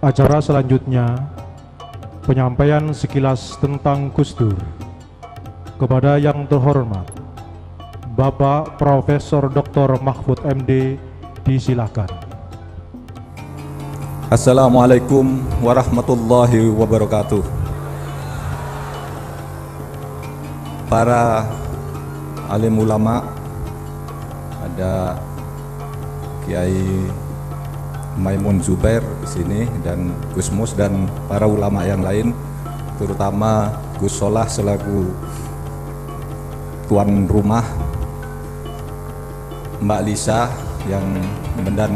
Acara selanjutnya, penyampaian sekilas tentang Gus Dur. Kepada yang terhormat, Bapak Profesor Dr. Mahfud MD, disilakan. Assalamualaikum warahmatullahi wabarakatuh. Para alim ulama, ada Kiai Maimun Zubair di sini dan Gus Mus dan para ulama yang lain, terutama Gus Solah selaku tuan rumah, Mbak Lisa dan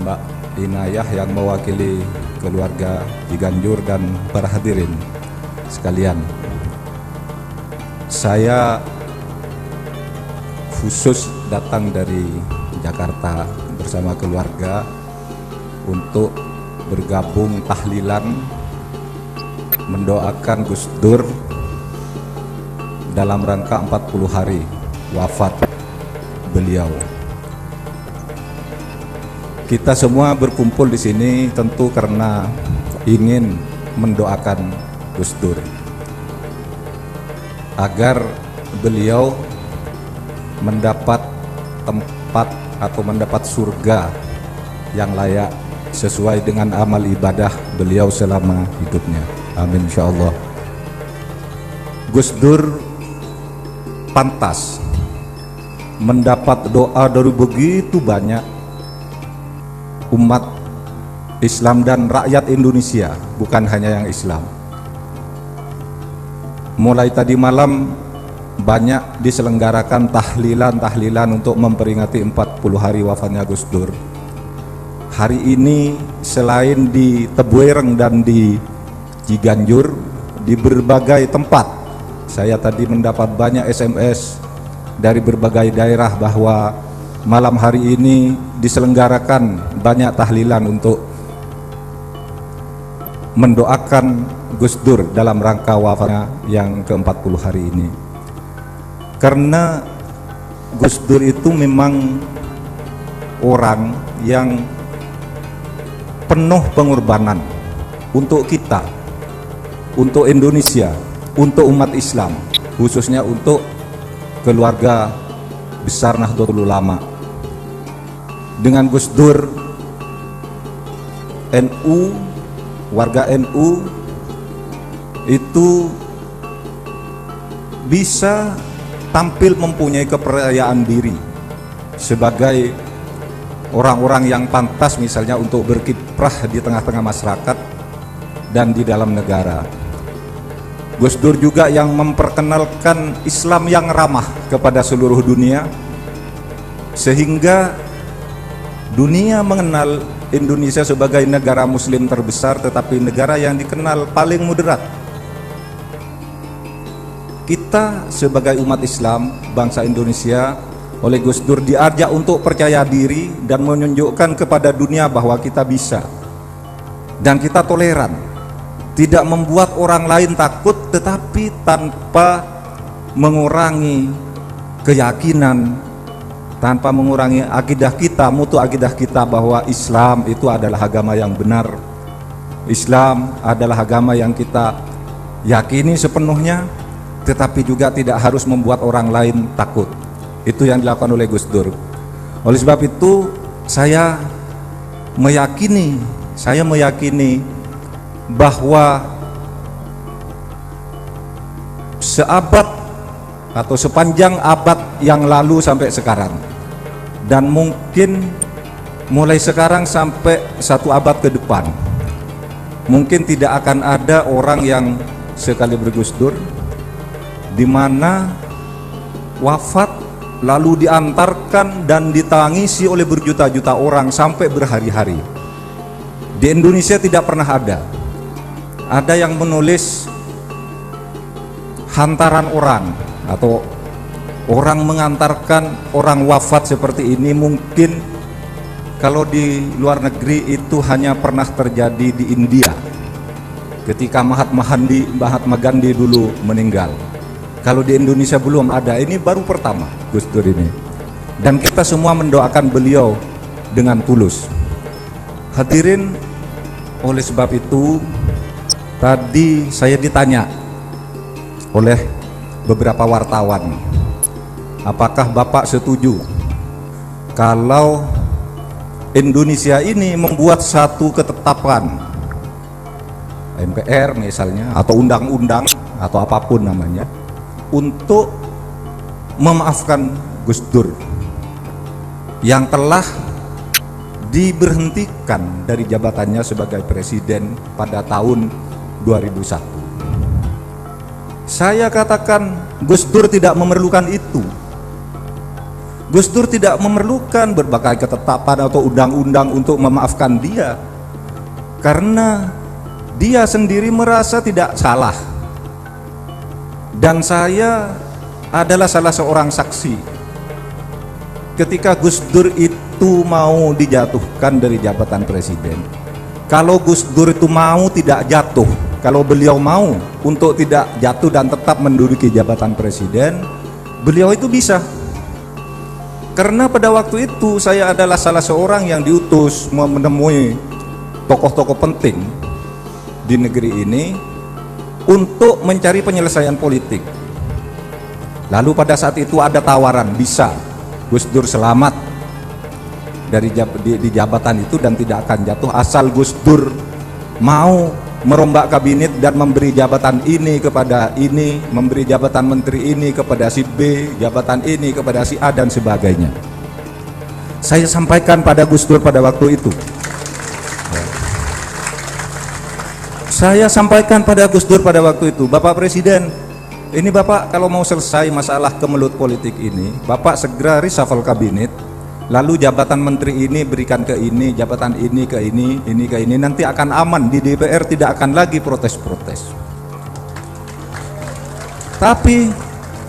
Mbak Inayah yang mewakili keluarga Ciganjur dan para hadirin sekalian. Saya khusus datang dari Jakarta bersama keluarga untuk bergabung tahlilan mendoakan Gus Dur dalam rangka 40 hari wafat beliau. Kita semua berkumpul di sini tentu karena ingin mendoakan Gus Dur agar beliau mendapat tempat atau mendapat surga yang layak sesuai dengan amal ibadah beliau selama hidupnya. Amin insyaallah. Gus Dur pantas mendapat doa dari begitu banyak umat Islam dan rakyat Indonesia, bukan hanya yang Islam. Mulai tadi malam banyak diselenggarakan tahlilan untuk memperingati 40 hari wafatnya Gus Dur. Hari ini selain di Tebuireng dan di Ciganjur, di berbagai tempat saya tadi mendapat banyak SMS dari berbagai daerah bahwa malam hari ini diselenggarakan banyak tahlilan untuk mendoakan Gus Dur dalam rangka wafatnya yang ke-40 hari ini. Karena Gus Dur itu memang orang yang penuh pengorbanan untuk kita, untuk Indonesia, untuk umat Islam, khususnya untuk keluarga besar Nahdlatul Ulama. Dengan Gus Dur, NU, warga NU itu bisa tampil mempunyai kepercayaan diri sebagai orang-orang yang pantas misalnya untuk berkiprah di tengah-tengah masyarakat dan di dalam negara. Gus Dur juga yang memperkenalkan Islam yang ramah kepada seluruh dunia, sehingga dunia mengenal Indonesia sebagai negara muslim terbesar, tetapi negara yang dikenal paling moderat. Kita sebagai umat Islam, bangsa Indonesia, oleh Gus Dur diajak untuk percaya diri dan menunjukkan kepada dunia bahwa kita bisa dan kita toleran, tidak membuat orang lain takut, tetapi tanpa mengurangi keyakinan, tanpa mengurangi akidah kita, mutu akidah kita bahwa Islam itu adalah agama yang benar, Islam adalah agama yang kita yakini sepenuhnya, tetapi juga tidak harus membuat orang lain takut. Itu yang dilakukan oleh Gus Dur. Oleh sebab itu saya meyakini bahwa seabad atau sepanjang abad yang lalu sampai sekarang, dan mungkin mulai sekarang sampai 1 abad ke depan, mungkin tidak akan ada orang yang sekali Gus Dur di mana wafat lalu diantarkan dan ditangisi oleh berjuta-juta orang sampai berhari-hari. Di Indonesia tidak pernah ada. Ada yang menulis hantaran orang atau orang mengantarkan orang wafat seperti ini. Mungkin kalau di luar negeri itu hanya pernah terjadi di India ketika Mahatma Gandhi dulu meninggal. Kalau di Indonesia belum ada, ini baru pertama Gus Dur ini. Dan kita semua mendoakan beliau dengan tulus. Hadirin Oleh sebab itu, tadi saya ditanya oleh beberapa wartawan, apakah Bapak setuju kalau Indonesia ini membuat satu ketetapan MPR misalnya, atau undang-undang atau apapun namanya, untuk memaafkan Gus Dur yang telah diberhentikan dari jabatannya sebagai presiden pada tahun 2001. Saya katakan Gus Dur tidak memerlukan itu. Gus Dur tidak memerlukan berbagai ketetapan atau undang-undang untuk memaafkan dia, karena dia sendiri merasa tidak salah. Dan saya adalah salah seorang saksi ketika Gus Dur itu mau dijatuhkan dari jabatan presiden. Kalau Gus Dur itu mau tidak jatuh, kalau beliau mau untuk tidak jatuh dan tetap menduduki jabatan presiden, beliau itu bisa. Karena pada waktu itu saya adalah salah seorang yang diutus menemui tokoh-tokoh penting di negeri ini untuk mencari penyelesaian politik. Lalu pada saat itu ada tawaran, bisa Gus Dur selamat dari di jabatan itu dan tidak akan jatuh asal Gus Dur mau merombak kabinet dan memberi jabatan ini kepada ini, memberi jabatan menteri ini kepada si B, jabatan ini kepada si A dan sebagainya. Saya sampaikan pada Gus Dur pada waktu itu. Saya sampaikan pada Gus Dur pada waktu itu, Bapak Presiden, ini Bapak kalau mau selesai masalah kemelut politik ini, Bapak segera reshuffle kabinet, lalu jabatan menteri ini berikan ke ini, jabatan ini ke ini ke ini, nanti akan aman, di DPR tidak akan lagi protes-protes. Tapi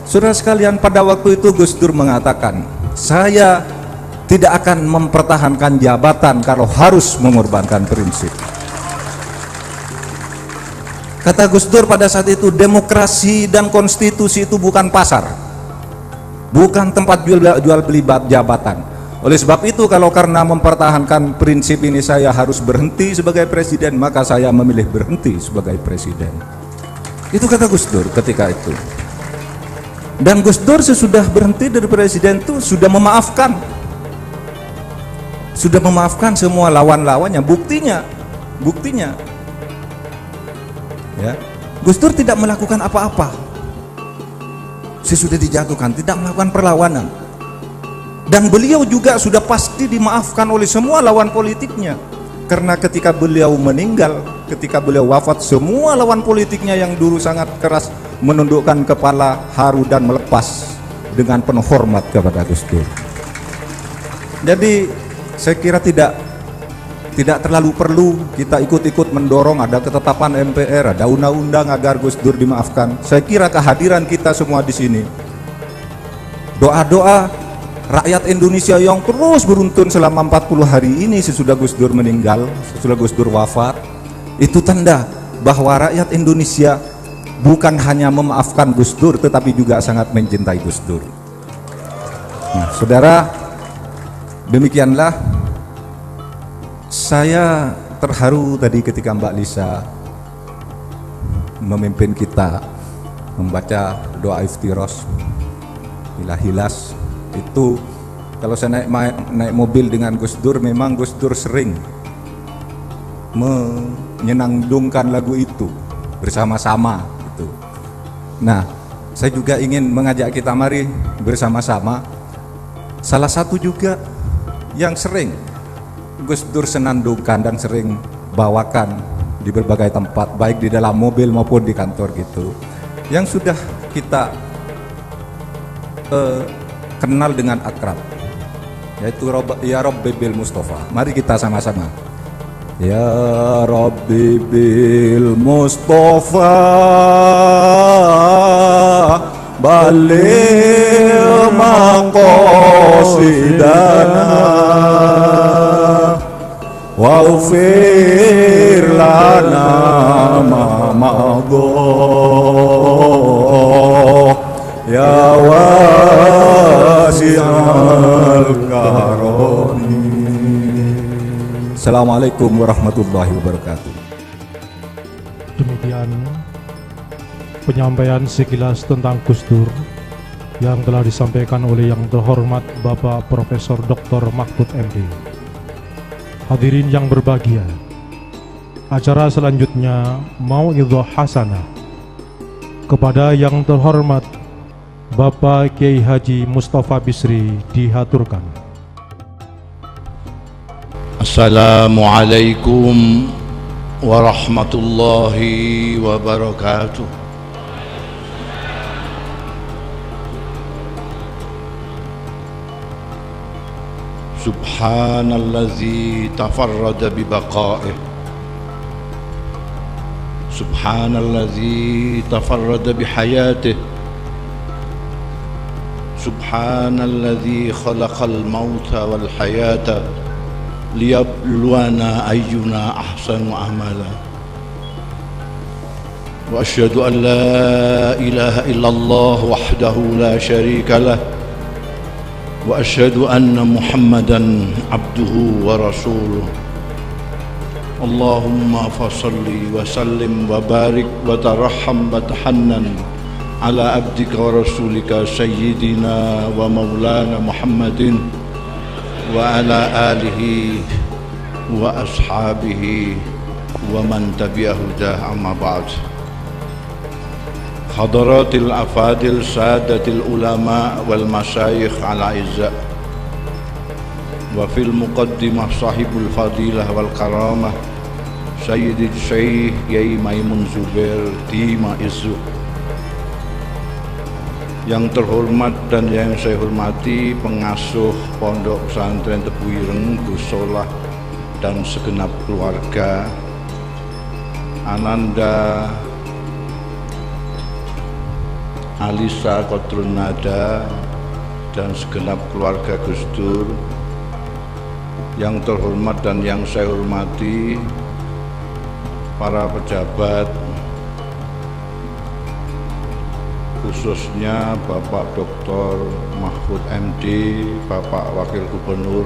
saudara sekalian, pada waktu itu Gus Dur mengatakan, saya tidak akan mempertahankan jabatan kalau harus mengorbankan prinsip. Kata Gus Dur pada saat itu, demokrasi dan konstitusi itu bukan pasar, bukan tempat jual beli jabatan. Oleh sebab itu, kalau karena mempertahankan prinsip ini saya harus berhenti sebagai presiden, maka saya memilih berhenti sebagai presiden. Itu kata Gus Dur ketika itu. Dan Gus Dur sesudah berhenti dari presiden itu sudah memaafkan semua lawan-lawannya. Buktinya ya, Gus Dur tidak melakukan apa-apa sesudah dijatuhkan, tidak melakukan perlawanan. Dan beliau juga sudah pasti dimaafkan oleh semua lawan politiknya, karena ketika beliau meninggal, ketika beliau wafat, semua lawan politiknya yang dulu sangat keras menundukkan kepala, haru dan melepas dengan penuh hormat kepada Gus Dur. Jadi saya kira tidak terlalu perlu kita ikut-ikut mendorong ada ketetapan MPR, ada undang-undang agar Gus Dur dimaafkan. Saya kira kehadiran kita semua di sini, doa-doa rakyat Indonesia yang terus beruntun selama 40 hari ini sesudah Gus Dur meninggal, sesudah Gus Dur wafat, itu tanda bahwa rakyat Indonesia bukan hanya memaafkan Gus Dur tetapi juga sangat mencintai Gus Dur. Nah, saudara, demikianlah saya terharu tadi ketika Mbak Lisa memimpin kita membaca doa iftiros hilas. Itu kalau saya naik mobil dengan Gus Dur, memang Gus Dur sering menyenandungkan lagu itu bersama-sama gitu. Nah, saya juga ingin mengajak kita mari bersama-sama. Salah satu juga yang sering Gus Dur senandungkan dan sering bawakan di berbagai tempat, baik di dalam mobil maupun di kantor gitu, yang sudah kita kenal dengan akrab, yaitu Ya Rabbi bil Mustafa. Mari kita sama-sama. Ya Rabbi bil Mustafa balil maqasidana waghfir lana ma madha ya wasi'al karami. Assalamualaikum warahmatullahi wabarakatuh. Demikian penyampaian sekilas tentang Gus Dur yang telah disampaikan oleh yang terhormat Bapak Profesor Dr. Mahfud MD. Hadirin yang berbahagia, acara selanjutnya Mau'idhah Hasanah kepada yang terhormat Bapak Kiai Haji Mustafa Bisri dihaturkan. Assalamualaikum warahmatullahi wabarakatuh. Subhanallazi tafarrada bibaqa'ih, Subhanallazi tafarrada bihayatih, Subhanallazi khalaqal mauta wal hayata liyabluwana ayyuna ahsanu amala. Wa asyhadu an la ilaha illallah wahdahu la syarika lah, wa asyhadu anna Muhammadan abduhu wa rasuluh. Allahumma fasalli wa sallim wa barik wa tarahham wa tahannan ala abdika wa rasulika sayyidina wa maulana Muhammadin wa ala alihi wa ashabihi wa man tabi'ahu dah, amma ba'd. Hadaratil afadil sadatil ulama wal masyayikh ala izza, wa fil muqaddimah sahibul fadilah wal karamah Sayyidid Syekh Yai Maimun Zubair Dima Izu. Yang terhormat dan yang saya hormati pengasuh Pondok Pesantren Tebu Ireng Gus Solah dan segenap keluarga, Ananda, Alisa Kotrun Nada dan segenap keluarga Gus Dur. Yang terhormat dan yang saya hormati para pejabat, khususnya Bapak Dr. Mahfud MD, Bapak Wakil Gubernur,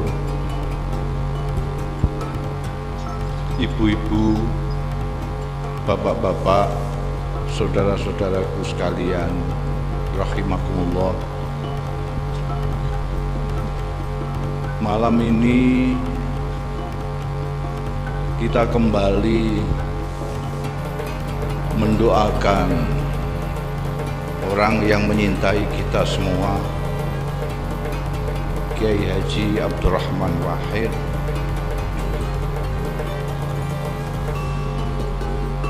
ibu-ibu, bapak-bapak, saudara-saudaraku sekalian, rahimakumullah. Malam ini kita kembali mendoakan orang yang menyintai kita semua, Kiai Haji Abdurrahman Wahid,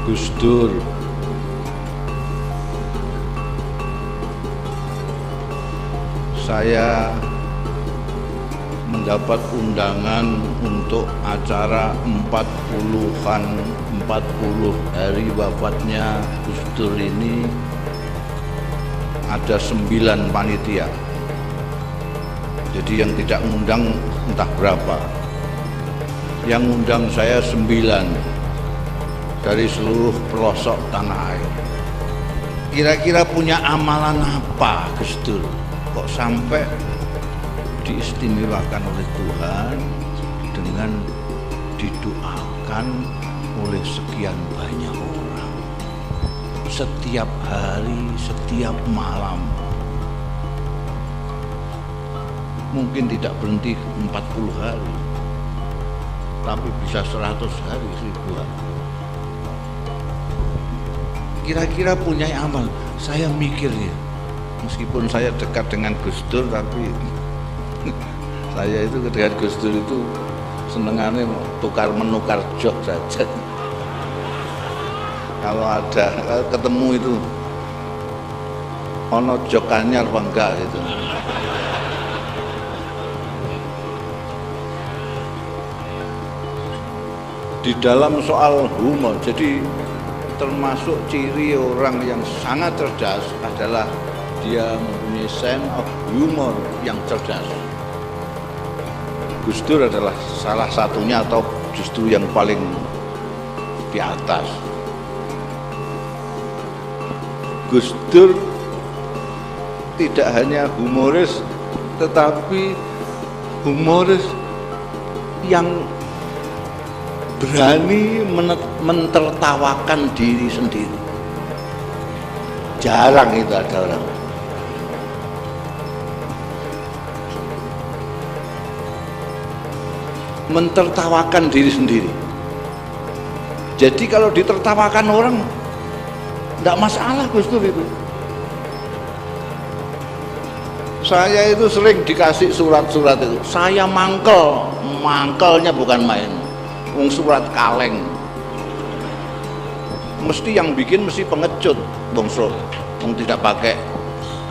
Gus Dur, saya mendapat undangan untuk acara 40 hari wafatnya Gus Dur ini. Ada 9 panitia, jadi yang tidak ngundang entah berapa, yang ngundang saya 9 dari seluruh pelosok tanah air. Kira-kira punya amalan apa Gus Dur kok sampai diistimewakan oleh Tuhan dengan didoakan oleh sekian banyak orang setiap hari, setiap malam. Mungkin tidak berhenti 40 hari, tapi bisa 100 hari, 1000 hari. Kira-kira punya amal. Saya mikir ya, meskipun saya dekat dengan Gus Dur, tapi saya itu dengan Gus Dur itu senengannya tukar menukar jok saja. Kalau ada ketemu itu ono jokannya apa enggak gitu. Di dalam soal humor, jadi termasuk ciri orang yang sangat cerdas adalah dia mempunyai sense of humor yang cerdas. Gus Dur adalah salah satunya atau justru yang paling di atas. Gus Dur tidak hanya humoris, tetapi humoris yang berani mentertawakan diri sendiri. Jarang itu ada orang. Mentertawakan diri sendiri. Jadi kalau ditertawakan orang tidak masalah Gus Dur itu. Saya itu sering dikasih surat-surat itu. Saya mangkelnya bukan main. Surat kaleng. Mesti yang bikin mesti pengecut, bongso, tidak pakai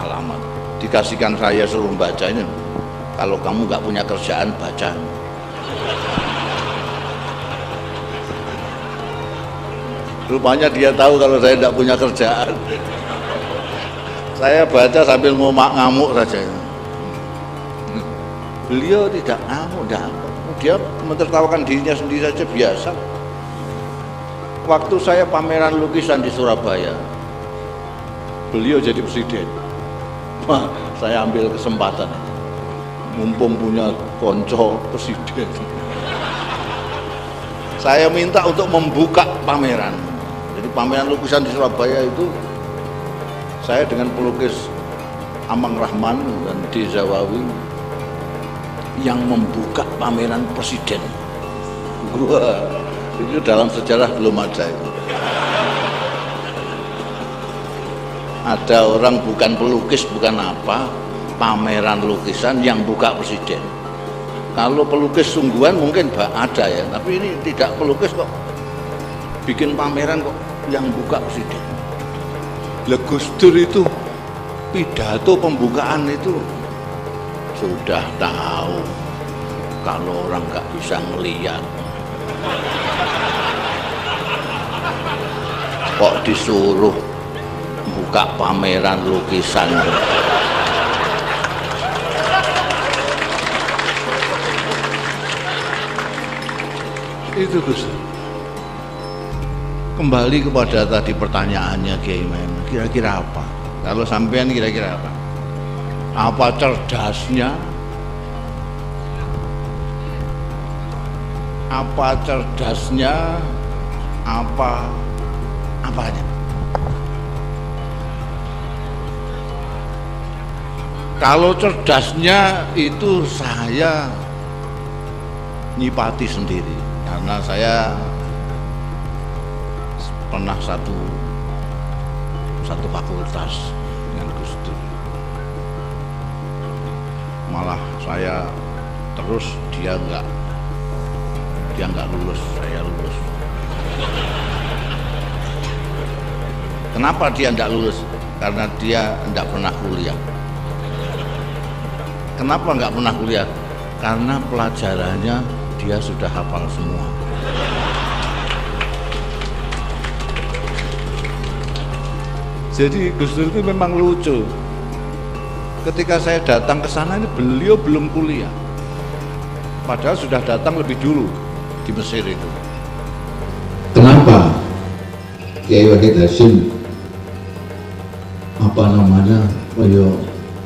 alamat. Dikasihkan saya suruh baca ini. Kalau kamu nggak punya kerjaan baca. Rupanya dia tahu kalau saya tidak punya kerjaan. Saya baca sambil ngamuk saja. Beliau tidak ngamuk, dia mentertawakan dirinya sendiri saja biasa. Waktu saya pameran lukisan di Surabaya, beliau jadi presiden. Wah, saya ambil kesempatan, mumpung punya konco presiden. Saya minta untuk membuka pameran. Jadi pameran lukisan di Surabaya itu saya dengan pelukis Amang Rahman dan D. Zawawi yang membuka pameran presiden. Wah, itu dalam sejarah belum ada itu. Ada orang bukan pelukis, bukan apa, pameran lukisan yang buka presiden. Kalau pelukis sungguhan mungkin ada ya, tapi ini tidak pelukis kok bikin pameran kok yang buka presiden. Gus Dur itu pidato pembukaan itu sudah tahu kalau orang nggak bisa ngelihat. Kok disuruh buka pameran lukisan. Itu Gus. Kembali kepada tadi pertanyaannya Kiai Maimun, kira-kira apa? Kalau sampean kira-kira apa? Apa cerdasnya? Apa cerdasnya? Apanya? Kalau cerdasnya itu saya nyipati sendiri, karena saya pernah satu fakultas dengan Gus Dur. Malah saya terus dia nggak lulus, saya lulus. Kenapa dia nggak lulus? Karena dia nggak pernah kuliah. Kenapa nggak pernah kuliah? Karena pelajarannya dia sudah hafal semua. Jadi Gus Dur itu memang lucu. Ketika saya datang ke sana ini beliau belum kuliah. Padahal sudah datang lebih dulu di Mesir itu. Kenapa Kiai Wahid Hasyim beliau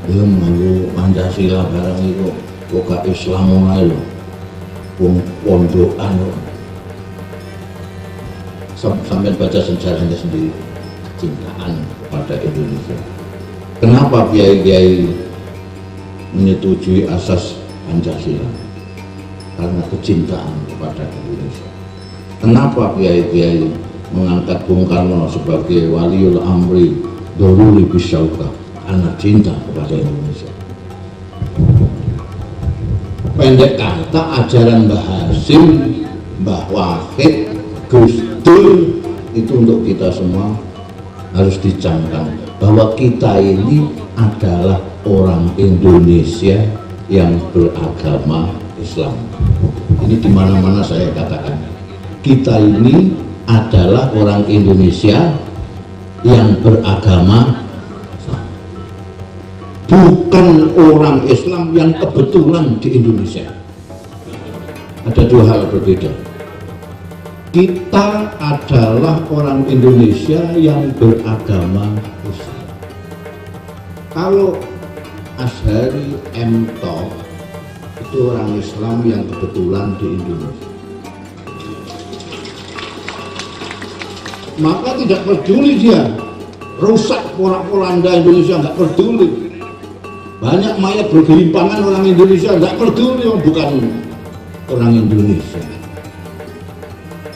mengaku Pancasila barang itu kok Islam mulai lho. Pondokan sampai baca sejarahnya sendiri, kecintaan kepada Indonesia. Kenapa kiai-kiai menyetujui asas Pancasila? Karena kecintaan kepada Indonesia. Kenapa kiai-kiai mengangkat Bung Karno sebagai waliul amri doruri bisyauka? Karena cinta kepada Indonesia. Pendek kata, ajaran Mbah Hasyim, Mbah Wahid, Gus Dur itu untuk kita semua harus dicamkan bahwa kita ini adalah orang Indonesia yang beragama Islam. Ini di mana-mana saya katakan, kita ini adalah orang Indonesia yang beragama Islam, bukan orang Islam yang kebetulan di Indonesia. Ada dua hal berbeda. Kita adalah orang Indonesia yang beragama Islam. Kalau Azhari M. Top itu orang Islam yang kebetulan di Indonesia. maka tidak peduli dia rusak pola-polanda Indonesia, nggak peduli. Banyak mayat bergelimpangan orang Indonesia, nggak peduli, bukan orang Indonesia.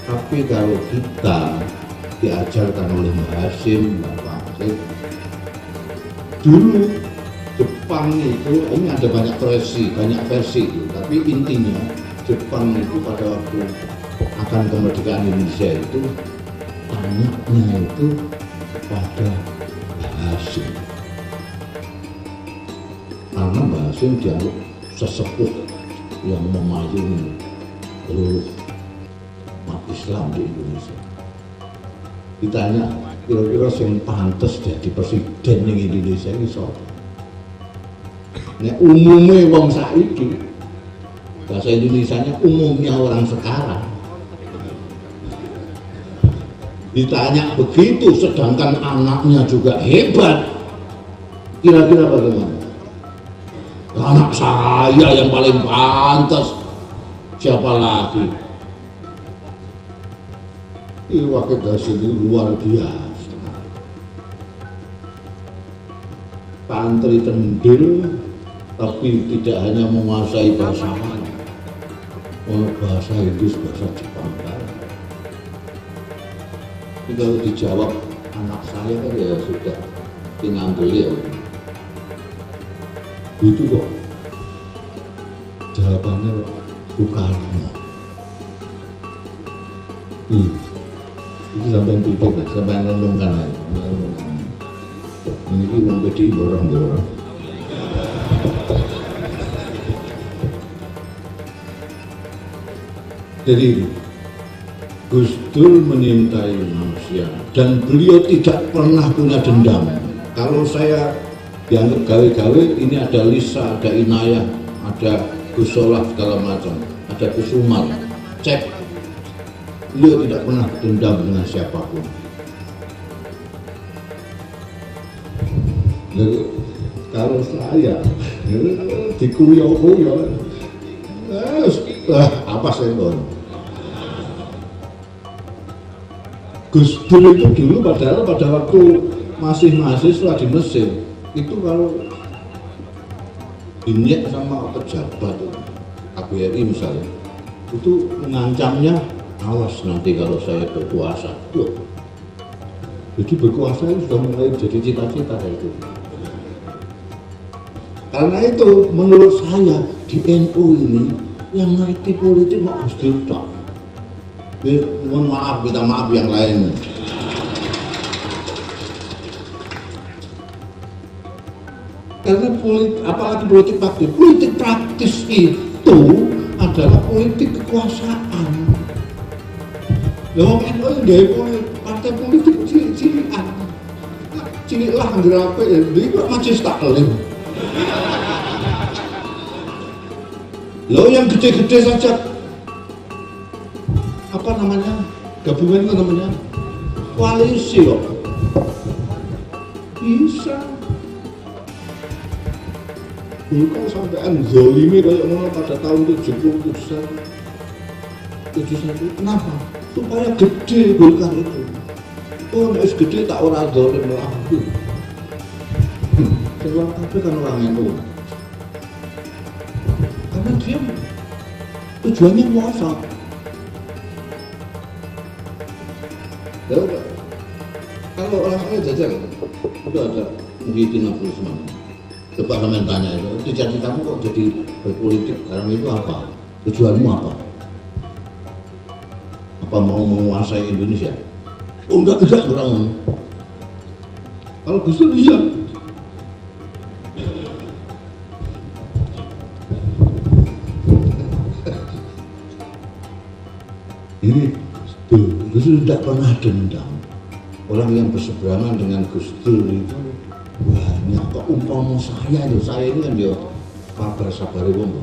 Tapi kalau kita diajarkan oleh Mbak Hasim, Bapak Hasim, dulu Jepang itu, ini ada banyak versi, tapi intinya Jepang itu pada waktu akan kemerdekaan Indonesia itu anaknya itu pada Mbak Hasim, karena Mbak Hasim dianggap sesepuh yang memayungi seluruh umat Islam di Indonesia. Ditanya kira-kira yang pantas jadi presiden yang Indonesia ini siapa? Nek umumnya wong saiki, bahasa Indonesianya umumnya orang sekarang. Ditanya begitu, sedangkan anaknya juga hebat, kira-kira bagaimana? Anak saya yang paling pantas, siapa lagi? Wakil ini luar biasa. Santri tendil, tapi tidak hanya menguasai bahasa Arab, bahasa Inggris, bahasa Jepang. Tapi kalau dijawab anak saya kan ya sudah tinggal beliau. Itu kok jawabannya Soekarno. Itu sampai titik, sampai renungkan aja. Ini orang gede, borong-borong. Jadi Gus Dur menyintai manusia dan beliau tidak pernah punya dendam. Kalau saya dianggap gawe-gawe, ini ada Lisa, ada Inayah, ada Gus Solah segala macam, ada Gus Umar, cek, beliau tidak pernah dendam dengan siapapun. Jadi, kalau saya dikuyok-kuyok, apa saya ngomong? Gus Dur itu dulu padahal pada waktu masih mahasiswa di Mesir itu kalau dinyek sama pejabat KBRI misalnya itu mengancamnya, awas nanti kalau saya berkuasa. Loh, jadi berkuasa itu sudah mulai jadi cita-cita itu. Karena itu menurut saya di NU ini yang ngerti politik mau Gus Dur tak. Mohon maaf, minta maaf yang lain. Karena apalagi politik praktis itu adalah politik kekuasaan. Loh, NU dia partai politik cilikan, cilik lah ngerape ya, dia kok majelis taklim. Loh, yang gede-gede saja. Apa namanya, gabungan itu namanya koalisi loh, bisa bukan sampean zolimi kayak mana pada tahun 71. Kenapa? Supaya gede Golkar itu. Oh, nek gede tak ora zolim lagi. Sebab tapi kan orang NU, karena dia tujuannya muasal. Kalau orang-orang jajar itu ada Muhyiddin Abdul Usman. Coba kalian tanya itu cita-citamu kok jadi berpolitik sekarang itu apa? Tujuanmu apa? Apa mau menguasai Indonesia? Oh enggak orang. Kalau Gus Dur iya. Ini Gus Dur tidak pernah dendam. Orang yang berseberangan dengan Gus Dur itu banyak. Kok umpama saya ini kan dia kabar sabari wong.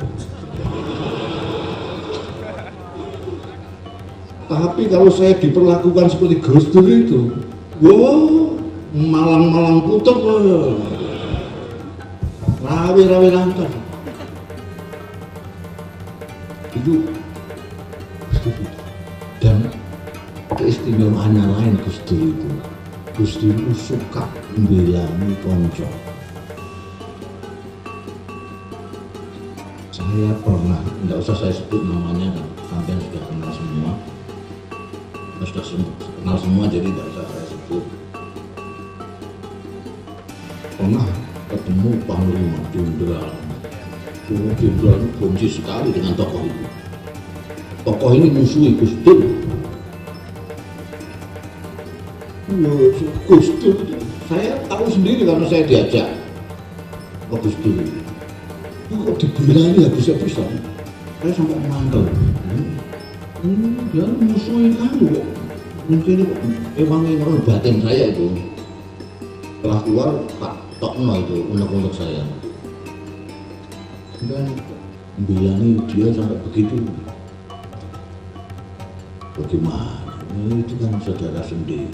Tapi kalau saya diperlakukan seperti Gus Dur itu, wow, malang-malang putek, rawi-rawi lantar. Itu dan keistimewaannya lain Gus Dur itu. Gus Dur itu suka membelani konco. Saya pernah, tidak usah saya sebut namanya, kalian sudah kenal semua. Sudah kenal semua, jadi tidak usah saya sebut. Pernah ketemu Panglima Jenderal. Jenderal itu benci sekali dengan tokoh itu. Tokoh ini musuhi Gus Dur. Gus Dur itu saya tahu sendiri karena saya diajak ke Gus Dur. Kok dibelani habis-habisan? Saya sampai mantel. Dia musuhin kamu kok. Mungkin emang batin saya itu. Setelah keluar Pak Tokno itu unek-unek saya. Dan belani dia sampai begitu. Bagaimana? Itu kan saudara sendiri.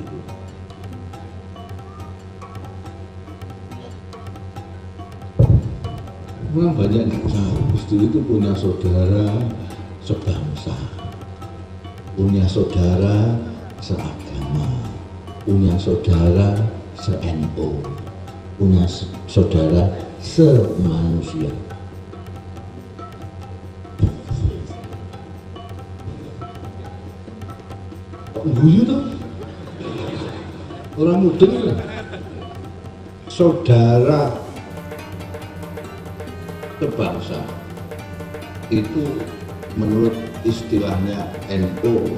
Memang banyak yang tahu, Gus Dur itu punya saudara sebangsa, punya saudara seagama, punya saudara se-NU, punya saudara semanusia. Kok guyu tuh? Orang mudeng ya? Saudara sebangsa itu menurut istilahnya NU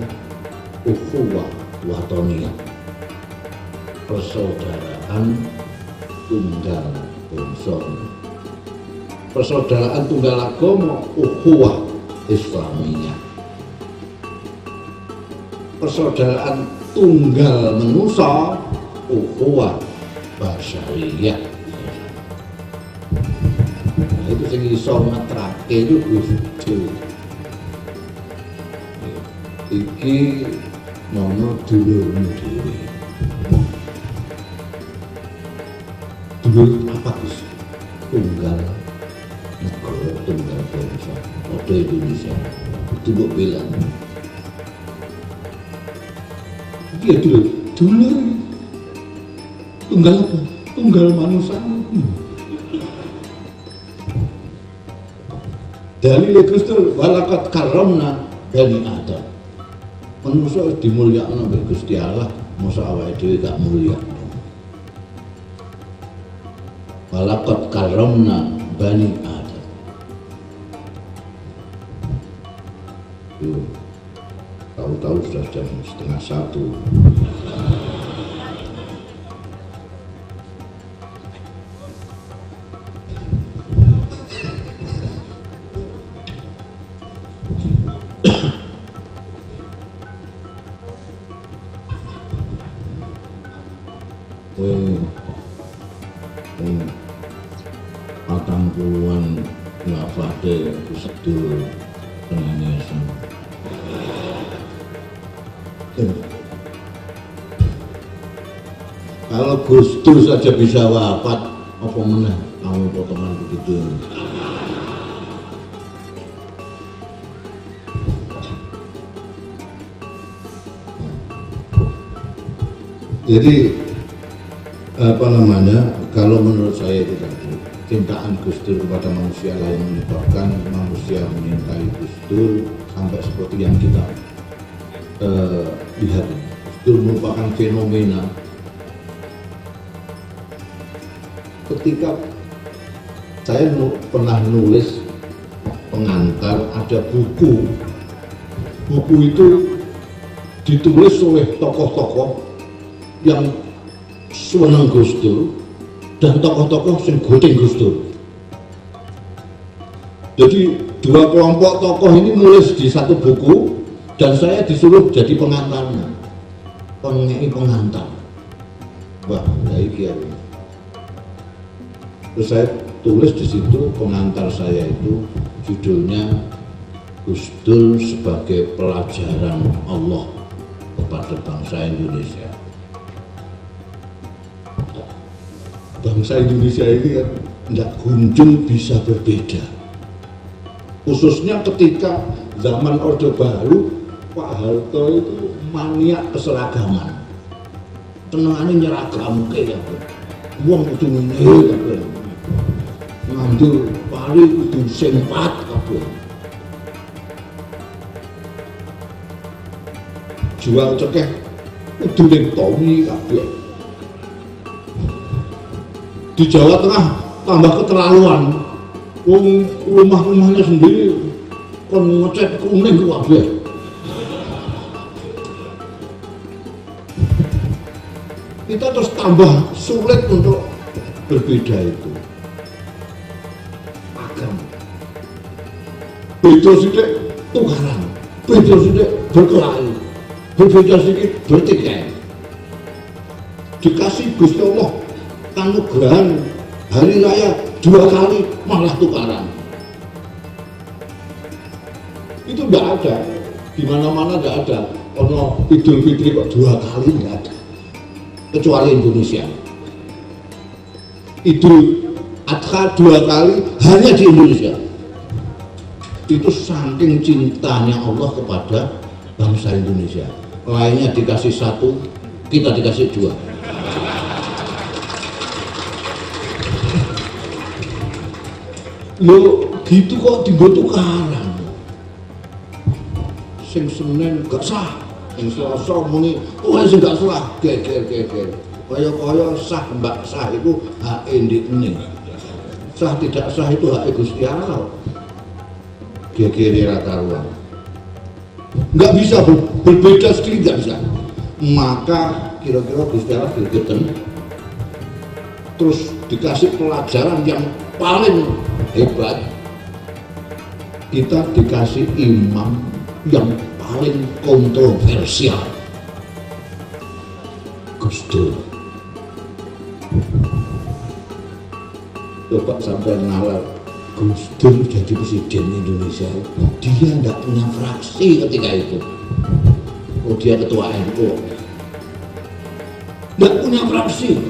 ukhuwah watoniyah, persaudaraan tunggal bangsa, persaudaraan tunggal agama ukhuwah islamiyah, persaudaraan tunggal manusia ukhuwah basyariyah. Itu sing iso ngetrake itu Gus Dur. Iki nono dulurmu dhewe. Dulur apa Gus? Tunggal negara, tunggal bangsa, padha Indonesia. Itu kok bilang. Iya dulur, dulur. Tunggal apa? Tunggal manusia. Dalil Gus Dur walaqad karramna bani Adam. Manusia dimulyakno mbek Gusti Allah, masa awake dhewe gak mulyakno. Walaqad karramna bani Adam. Yo, tahu-tahu sudah jam 12:30. Patang puluhan ngafate Gus Dur penanyasan. Kalau Gus Dur saja bisa wafat, apa meneh kamu potongan begitu? Jadi apa namanya, kalau menurut saya itu tadi cintaan Gus Dur kepada manusia lain menyebabkan manusia menyintai Gus Dur sampai seperti yang kita lihat. Gus Dur merupakan fenomena. Ketika saya pernah nulis pengantar, ada buku itu ditulis oleh tokoh-tokoh yang seneng Gus Dur dan tokoh-tokoh yang godeng Gus Dur. Jadi dua kelompok tokoh ini nulis di satu buku dan saya disuruh jadi pengantarnya, pengantar. Wah, baik ya. Terus saya tulis di situ pengantar saya itu judulnya Gus Dur sebagai pelajaran Allah kepada bangsa Indonesia. Bangsa Indonesia ini kan tidak kunjung bisa berbeda, khususnya ketika zaman Orde Baru Pak Harto itu maniak keseragaman. Tenangane nyeragamke kabeh. Wong kudu ngene kabeh. Ngambil pari kudu sempat kabeh. Jual cekeh kudu ning Tommy kabeh. Di Jawa Tengah tambah keterlaluan. Wong rumah-rumahnya sendiri kon ngecat kuning kabeh. Kita terus tambah sulit untuk berbeda itu. Agama. Beda sedikit tukaran, beda sedikit berkelahi, berbeda sedikit bertikai. Dikasih Gusti Allah anugerah hari raya 2 kali malah tukaran. Itu enggak ada, di mana-mana enggak ada. Ono Idul Fitri kok 2 kali enggak ada. Kecuali Indonesia. Idul Adha 2 kali hanya di Indonesia. Itu saking cintanya Allah kepada bangsa Indonesia. Lainnya dikasih 1, kita dikasih 2. Yo gitu kok dibutuhkan. Sing Senin gak sah. Yang Selasa muni, oh sing gak salah, geger. Kaya sah mbak sah itu hak ndikne. Sah tidak sah itu hak Gusti Allah. Geger ra karuan. Enggak bisa berbeda sedikit, enggak bisa. Maka kira-kira Gusti Allah gegeten. Terus dikasih pelajaran yang paling hebat. Kita dikasih imam yang paling kontroversial, Gus Dur. Coba sampai nalar Gus Dur jadi presiden Indonesia, dia tidak punya fraksi ketika itu. Oh, dia ketua NU, tidak punya fraksi.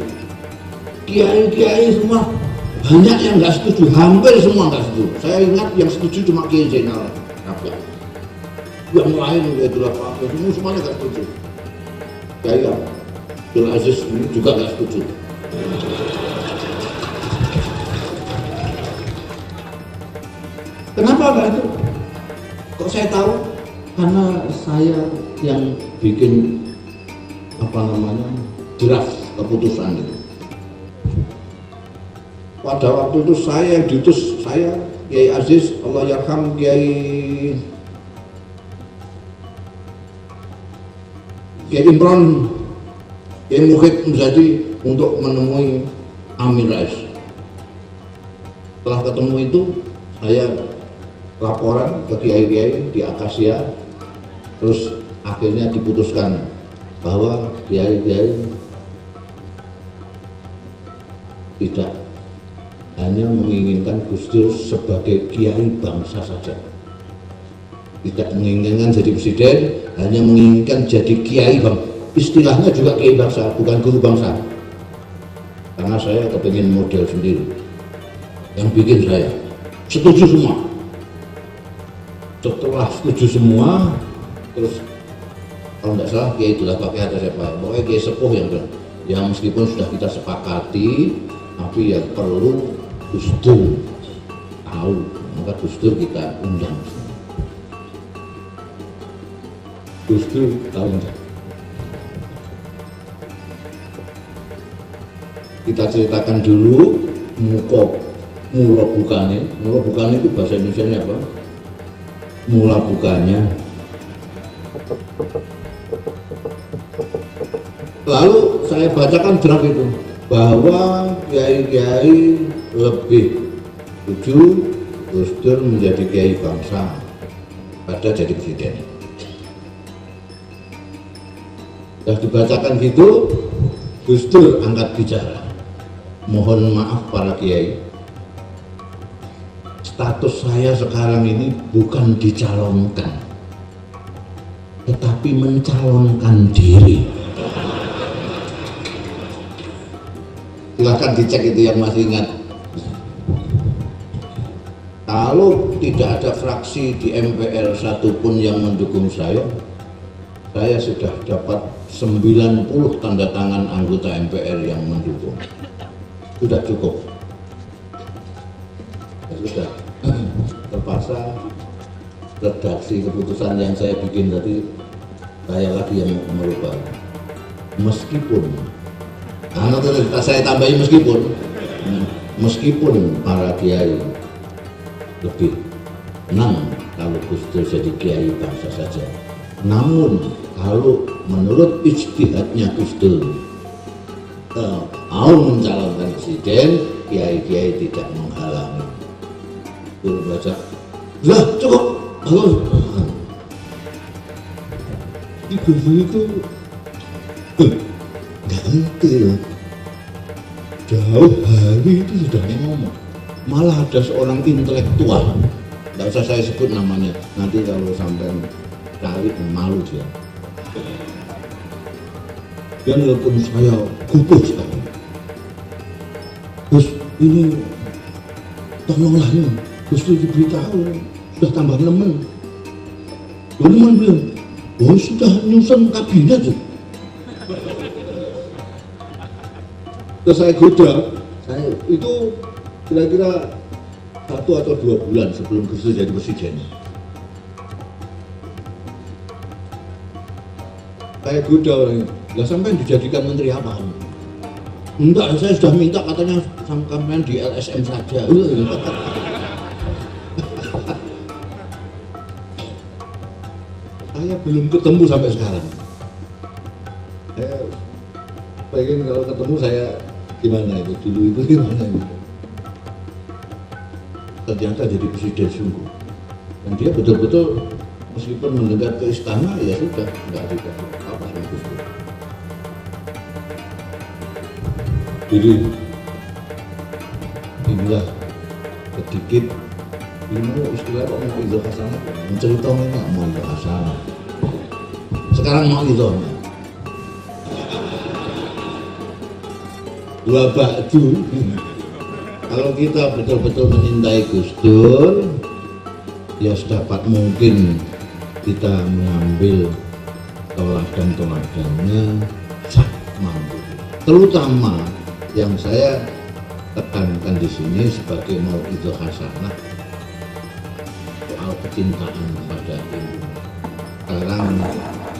Kiai-kiai semua banyak yang nggak setuju, hampir semua nggak setuju. Saya ingat yang setuju cuma Kiai Zainal Abidin. Yang lain yaitu apa? Semuanya nggak setuju. Kayak Abdul Aziz ini juga nggak setuju. Kenapa nggak itu? Kok saya tahu? Karena saya yang bikin draft keputusan itu. Pada waktu itu saya yang diutus, saya Kiai Aziz, Allah yarham, Kiai Imran, Kiai Muhid menjadi untuk menemui Amin Rais. Setelah ketemu itu, saya laporan ke Kiai-Kiai di Akasia, terus akhirnya diputuskan bahwa Kiai-Kiai tidak hanya menginginkan Gus Dur sebagai kiai bangsa saja, tidak menginginkan jadi presiden, hanya menginginkan jadi kiai bangsa. Istilahnya juga kiai bangsa, bukan guru bangsa. Karena saya kepingin model sendiri, yang bikin saya setuju semua. Setelah setuju semua, terus kalau tidak salah Kiai itulah pakai atas siapa, pokoknya Kiai sepuh yang bilang, ya meskipun sudah kita sepakati, tapi yang perlu Gus Dur tahu, maka Gus Dur kita undang. Gus Dur tahu enggak? Kita ceritakan dulu mula bukanya itu bahasa Indonesia apa? Mula bukanya. Lalu saya bacakan draft itu bahwa kiai-kiai lebih setuju Gus Dur menjadi kiai bangsa pada jadi presiden. Sudah dibacakan gitu, Gus Dur angkat bicara. Mohon maaf para kiai, status saya sekarang ini bukan dicalonkan, tetapi mencalonkan diri. Silahkan dicek itu yang masih ingat. Kalau tidak ada fraksi di MPR satupun yang mendukung saya, saya sudah dapat 90 tanda tangan anggota MPR yang mendukung. Sudah cukup. Ya sudah, terpaksa redaksi keputusan yang saya bikin tadi, saya lagi yang merubah. Meskipun, saya tambahin meskipun para kiai lebih senang kalau Gus Dur jadi kiai bangsa saja. Namun kalau menurut ijtihadnya Gus Dur mau mencalonkan presiden, kiai-kiai tidak menghalangi. Dur baca, lah cukup, bagus. Gus Dur itu nggak ngerti loh. Jauh hari itu sudah ngomong. Malah ada seorang intelektual, nggak usah saya sebut namanya, nanti kalau sampai cari malu dia. Dia nelpon saya gugup sekali. Gus, ini tolonglah ini, Gus itu diberitahu sudah tambah nemen. Nemen bilang, oh sudah nyusun kabinet. Terus saya goda, saya itu kira-kira 1 atau 2 bulan sebelum Gus Dur jadi presiden. Saya goda orangnya, lah sampai dijadikan menteri apa? Enggak, saya sudah minta katanya sampai di LSM saja. Saya belum ketemu sampai sekarang. Saya pengen kalau ketemu saya gimana itu dulu itu gimana itu. Ternyata jadi presiden sungguh. Dan dia betul-betul meskipun mendekat ke istana ya sudah nggak ada apa sama Gus Dur. Jadi inilah sedikit ilmu istilah kok mau itu hasanah menceritakan nggak mau itu hasanah. Sekarang mau itu dua baju. Kalau kita betul-betul mencintai Gus Dur, ya sedapat mungkin kita mengambil teladan-teladannya sak mampu. Terutama yang saya tekankan di sini sebagai mau'izah hasanah soal kecintaan kepada Indonesia. Sekarang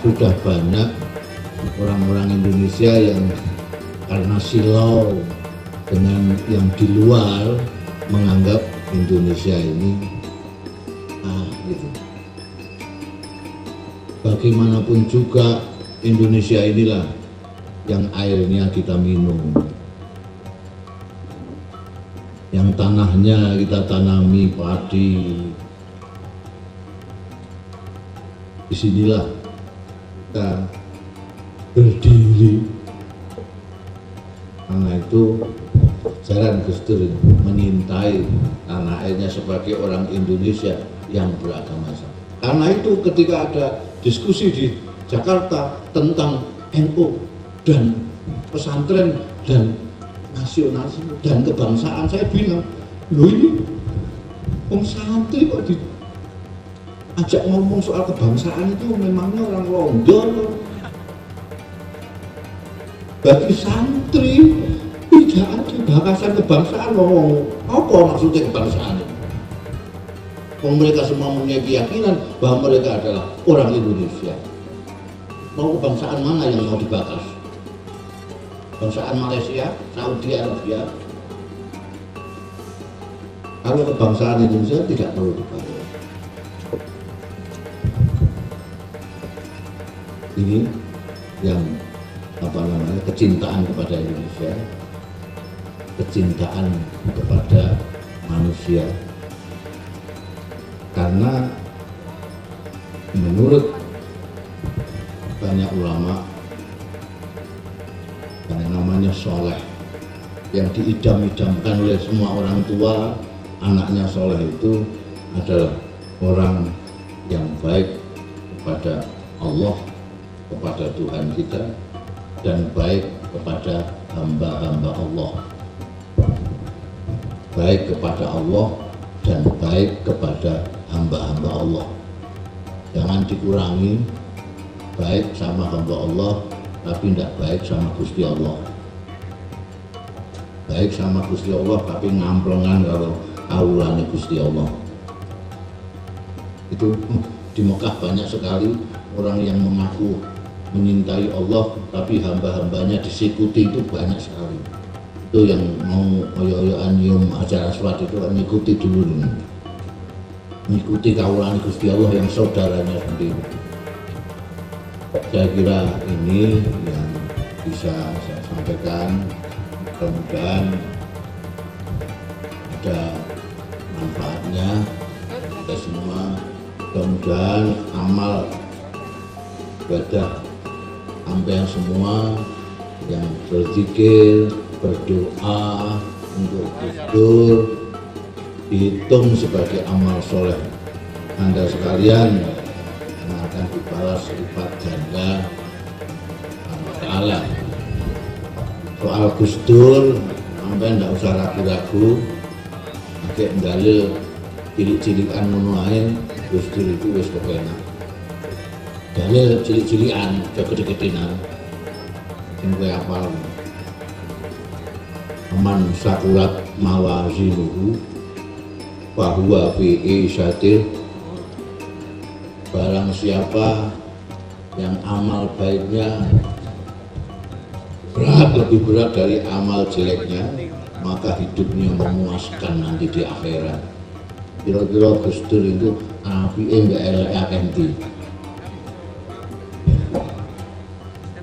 sudah banyak orang-orang Indonesia yang karena silau dengan yang di luar menganggap Indonesia ini gitu. Bagaimanapun juga Indonesia inilah yang airnya kita minum, yang tanahnya kita tanami padi. Disinilah kita berdiri. Karena itu jalan Gus Dur menyintai tanah airnya sebagai orang Indonesia yang beragama Islam. Karena itu ketika ada diskusi di Jakarta tentang NU dan pesantren dan nasionalisme dan kebangsaan, saya bilang, loh ini santri kok diajak ngomong soal kebangsaan itu memangnya orang London. Bagi santri tidak ada bahasan kebangsaan. Apa maksudnya kebangsaan itu? Mereka semua mempunyai keyakinan bahwa mereka adalah orang Indonesia. Mau kebangsaan mana yang mau dibahas? Kebangsaan Malaysia, Saudi Arabia? Kalau kebangsaan Indonesia tidak perlu dibahas. Ini yang kecintaan kepada Indonesia, kecintaan kepada manusia. Karena menurut banyak ulama yang namanya soleh, yang diidam-idamkan oleh semua orang tua, anaknya soleh itu adalah orang yang baik kepada Allah, kepada Tuhan kita, dan baik kepada hamba-hamba Allah, baik kepada Allah dan baik kepada hamba-hamba Allah. Jangan dikurangi, baik sama hamba Allah tapi tidak baik sama Gusti Allah. Baik sama Gusti Allah tapi ngamplengan kalau kawulane Gusti Allah. Itu di Mekah banyak sekali orang yang mengaku menyintai Allah tapi hamba-hambanya disikuti, itu banyak sekali. Itu yang mau oyo-oyoan nyium Hajar Aswad itu mengikuti dulu, mengikuti kawulane Gusti Allah yang saudaranya sendiri. Saya kira ini yang bisa saya sampaikan. Mudah-mudahan ada manfaatnya kita semua. Mudah-mudahan amal ibadah sampean semua yang berzikir, berdoa untuk Gusdur dihitung sebagai amal soleh Anda sekalian yang akan dibalas lipat ganda Allah Ta'ala. Soal Gusdur sampean tidak usah ragu-ragu, pakai dalil cilik-cilikan ngono ae. Gusdur itu wis kepenak. Dalil cilik-cilikan, gede-gedenan. Sing kowe apal. Man sakulat mawazinuhu bahwa fi isyatir, barang siapa yang amal baiknya berat, lebih berat dari amal jeleknya, maka hidupnya memuaskan nanti di akhirat. Kira-kira Gusdur itu apike mbak LAKMT.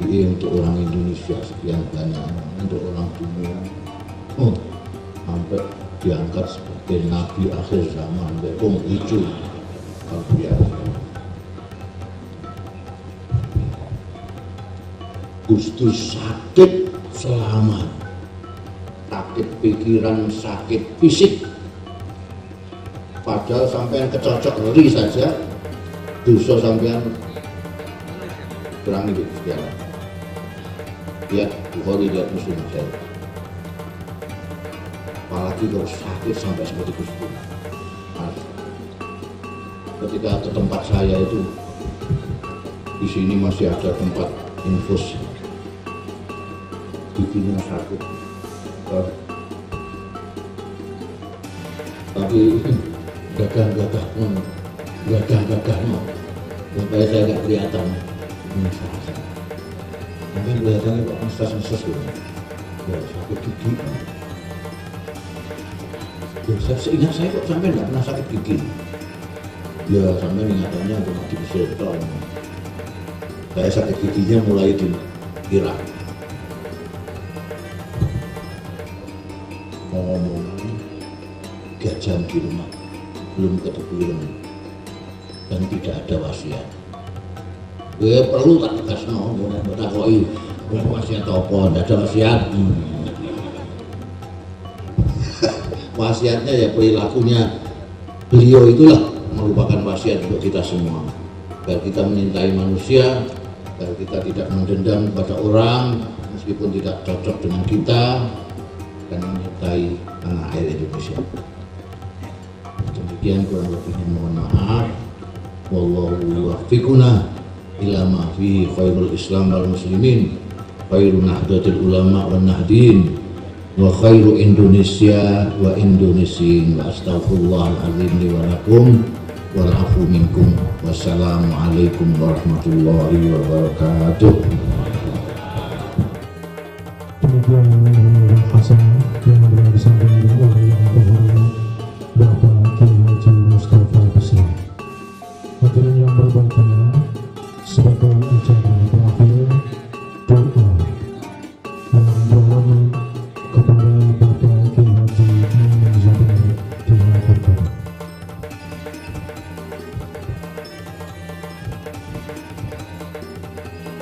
Ini untuk orang Indonesia sekian banyak, untuk orang dunia, sampai diangkat sebagai nabi akhir zaman, Bepom hijau, luar biasa. Gusdur sakit selama, sakit pikiran, sakit fisik. Padahal sampean kecocok ngeri saja, dosa sampean kurangi sekian. Lihat Bukhari, lihat Muslim saja. Apalagi kalau sakit sampai seperti Gusdur. Ketika ke tempat saya itu, di sini masih ada tempat infus, giginya sakit. Tapi gagah-gagah supaya saya nggak kelihatan. Mungkin kelihatannya kok mesas-mesas gitu. Ya sakit gigi. Ya, seingat saya kok sampai nggak pernah sakit gigi. Ya sampai ingatannya cuma di seton. Saya sakit giginya mulai di Irak. Ngomong 3 jam di rumah belum ketemu dan tidak ada wasiat. Perlu tak tegas tak koi wasiat apa? Tidak ada wasiat. Wasiatnya ya perilakunya beliau itulah merupakan wasiat untuk kita semua. Agar kita menyintai manusia, agar kita tidak mendendam kepada orang meskipun tidak cocok dengan kita, dan menyertai tanah air Indonesia. Demikian kurang lebihnya mohon maaf. Wallahu yuwaffiquna ila ma fi khairul Islam wal muslimin, khairu nahdlatil ulama wan nahdin, wa khairu Indonesia wa Indonesin, wa astaghfirullahal azim li wa lakum wal afu minkum. Wassalamualaikum warahmatullahi wabarakatuh.